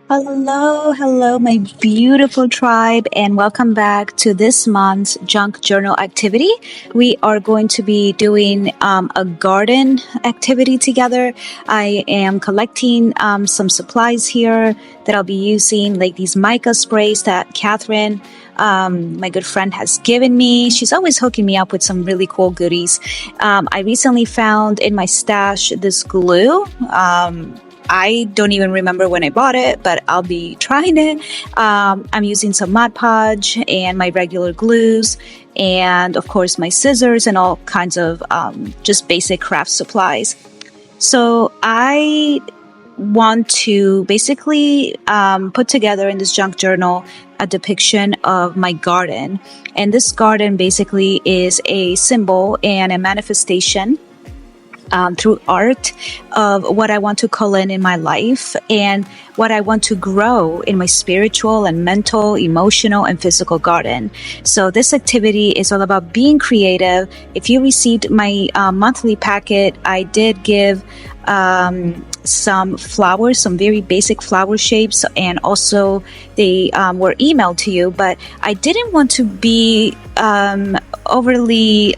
Hello, my beautiful tribe, and welcome back to this month's junk journal activity. We are going to be doing a garden activity together. I am collecting some supplies here that I'll be using, like these mica sprays that Catherine, my good friend, has given me. She's always hooking me up with some really cool goodies. I recently found in my stash this glue. I don't even remember when I bought it, but I'll be trying it. I'm using some Mod Podge and my regular glues, and of course my scissors and all kinds of just basic craft supplies. So I want to basically put together in this junk journal a depiction of my garden. And this garden basically is a symbol and a manifestation through art of what I want to call in my life and what I want to grow in my spiritual and mental, emotional, and physical garden. So this activity is all about being creative. If you received my monthly packet, I did give some flowers, some very basic flower shapes, and also they were emailed to you, but I didn't want to be overly,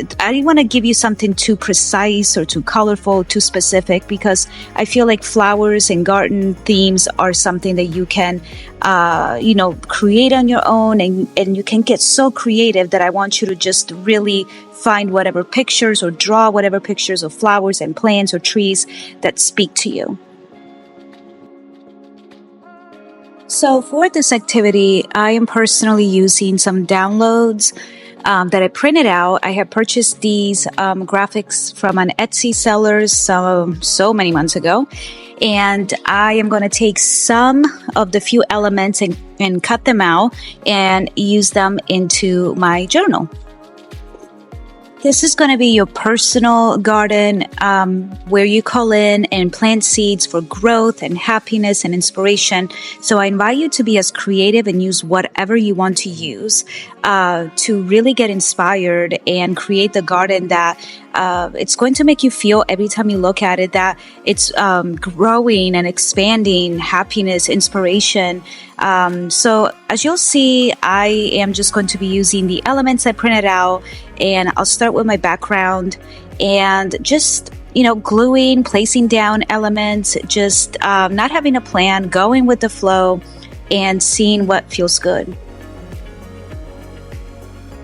I didn't want to give you something too precise or too colorful, too specific, because I feel like flowers and garden themes are something that you can, create on your own, and you can get so creative that I want you to just really find whatever pictures or draw whatever pictures of flowers and plants or trees that speak to you. So for this activity, I am personally using some downloads that I printed out. I have purchased these graphics from an Etsy seller so many months ago. And I am going to take some of the few elements and cut them out and use them into my journal. This is going to be your personal garden where you call in and plant seeds for growth and happiness and inspiration. So I invite you to be as creative and use whatever you want to use to really get inspired and create the garden that it's going to make you feel every time you look at it that it's growing and expanding, happiness, inspiration. So as you'll see, I am just going to be using the elements I printed out, and I'll start with my background and just, gluing, placing down elements, just not having a plan, going with the flow and seeing what feels good.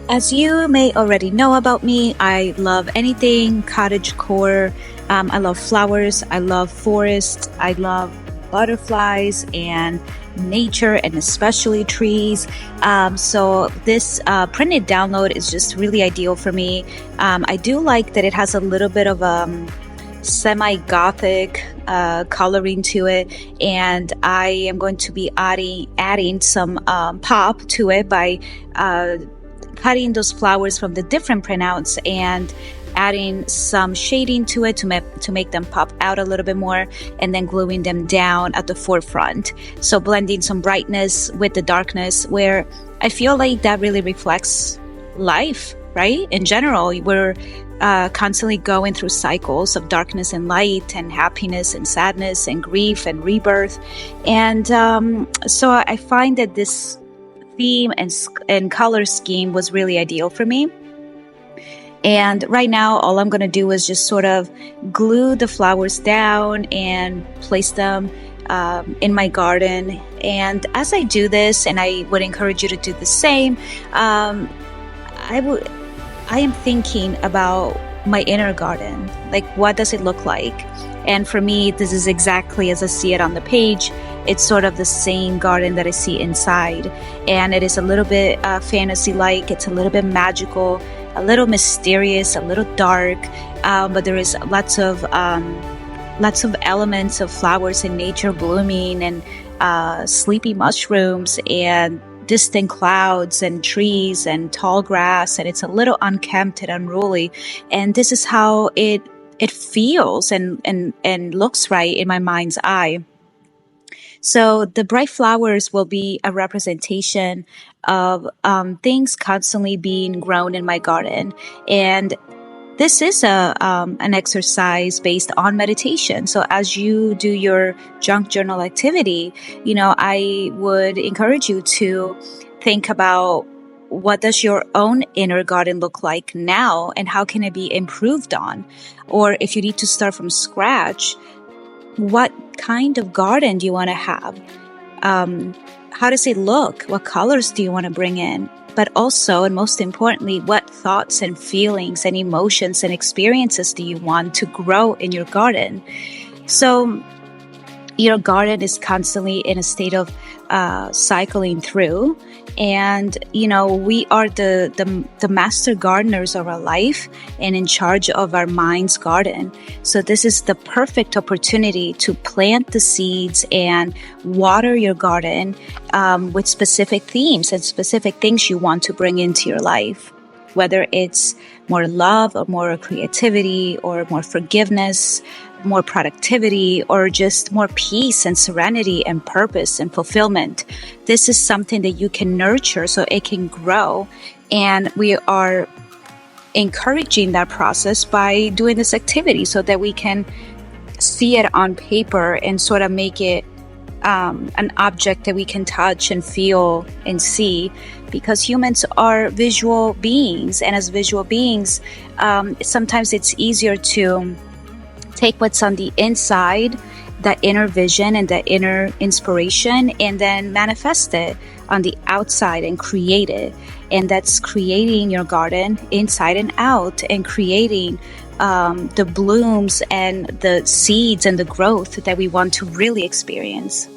As you may already know about me, I love anything cottagecore. I love flowers. I love forests. I love butterflies and nature, and especially trees. So this printed download is just really ideal for me. I do like that it has a little bit of semi-gothic coloring to it, and I am going to be adding some pop to it by cutting those flowers from the different printouts and adding some shading to it to make them pop out a little bit more, and then gluing them down at the forefront. So blending some brightness with the darkness, where I feel like that really reflects life, right? In general, we're constantly going through cycles of darkness and light, and happiness and sadness and grief and rebirth. And so I find that this theme and color scheme was really ideal for me. And right now, all I'm going to do is just sort of glue the flowers down and place them in my garden. And as I do this, and I would encourage you to do the same, I am thinking about my inner garden. Like, what does it look like? And for me, this is exactly as I see it on the page. It's sort of the same garden that I see inside. And it is a little bit fantasy-like. It's a little bit magical, a little mysterious, a little dark. But there is lots of elements of flowers and nature blooming, and sleepy mushrooms, and distant clouds and trees and tall grass. And it's a little unkempt and unruly. And this is how it feels and looks right in my mind's eye. So the bright flowers will be a representation of things constantly being grown in my garden. And this is an exercise based on meditation. So as you do your junk journal activity, I would encourage you to think about, what does your own inner garden look like now, and how can it be improved on? Or if you need to start from scratch, what kind of garden do you want to have? How does it look? What colors do you want to bring in? But also, and most importantly, what thoughts and feelings and emotions and experiences do you want to grow in your garden? So your garden is constantly in a state of cycling through. And, we are the master gardeners of our life and in charge of our mind's garden. So this is the perfect opportunity to plant the seeds and water your garden with specific themes and specific things you want to bring into your life. Whether it's more love or more creativity or more forgiveness, more productivity, or just more peace and serenity and purpose and fulfillment. This is something that you can nurture so it can grow. And we are encouraging that process by doing this activity so that we can see it on paper and sort of make it an object that we can touch and feel and see, because humans are visual beings. And as visual beings, sometimes it's easier to take what's on the inside, that inner vision and that inner inspiration, and then manifest it on the outside and create it. And that's creating your garden inside and out, and creating the blooms and the seeds and the growth that we want to really experience.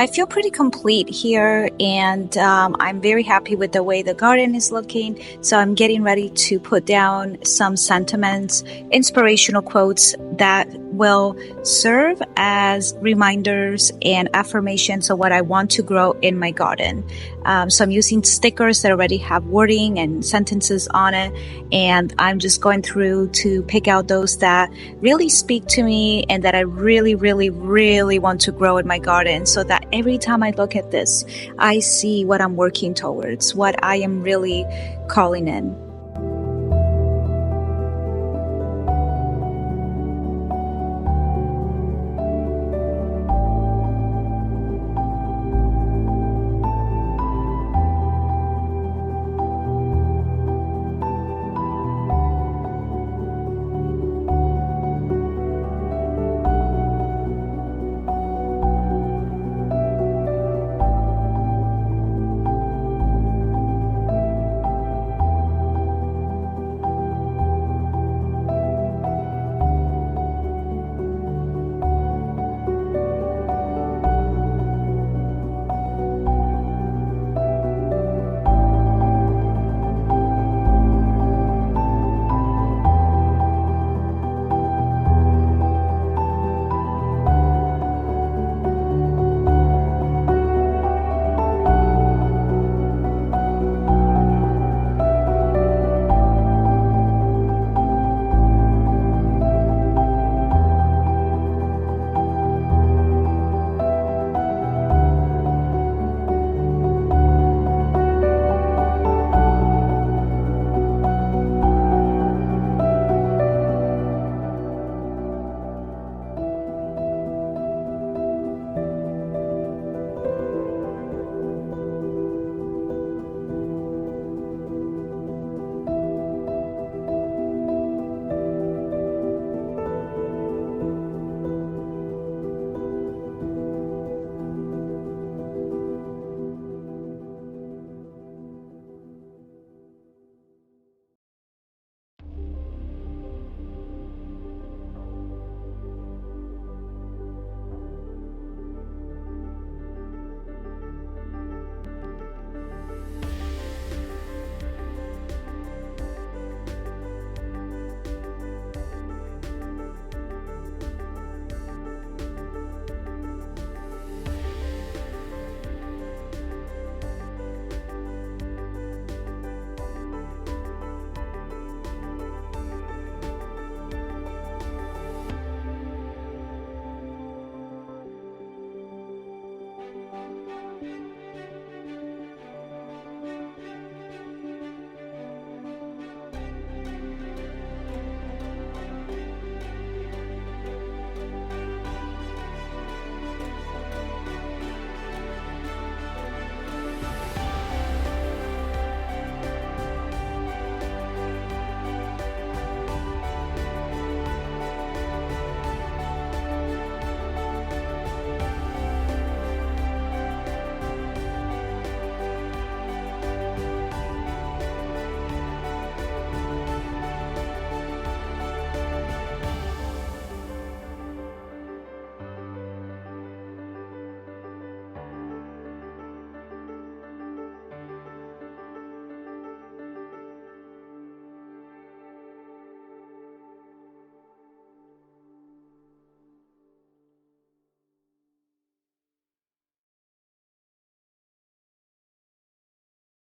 I feel pretty complete here, and I'm very happy with the way the garden is looking. So I'm getting ready to put down some sentiments, inspirational quotes that will serve as reminders and affirmations of what I want to grow in my garden. So I'm using stickers that already have wording and sentences on it, and I'm just going through to pick out those that really speak to me and that I really, really, really want to grow in my garden, so that every time I look at this, I see what I'm working towards, what I am really calling in.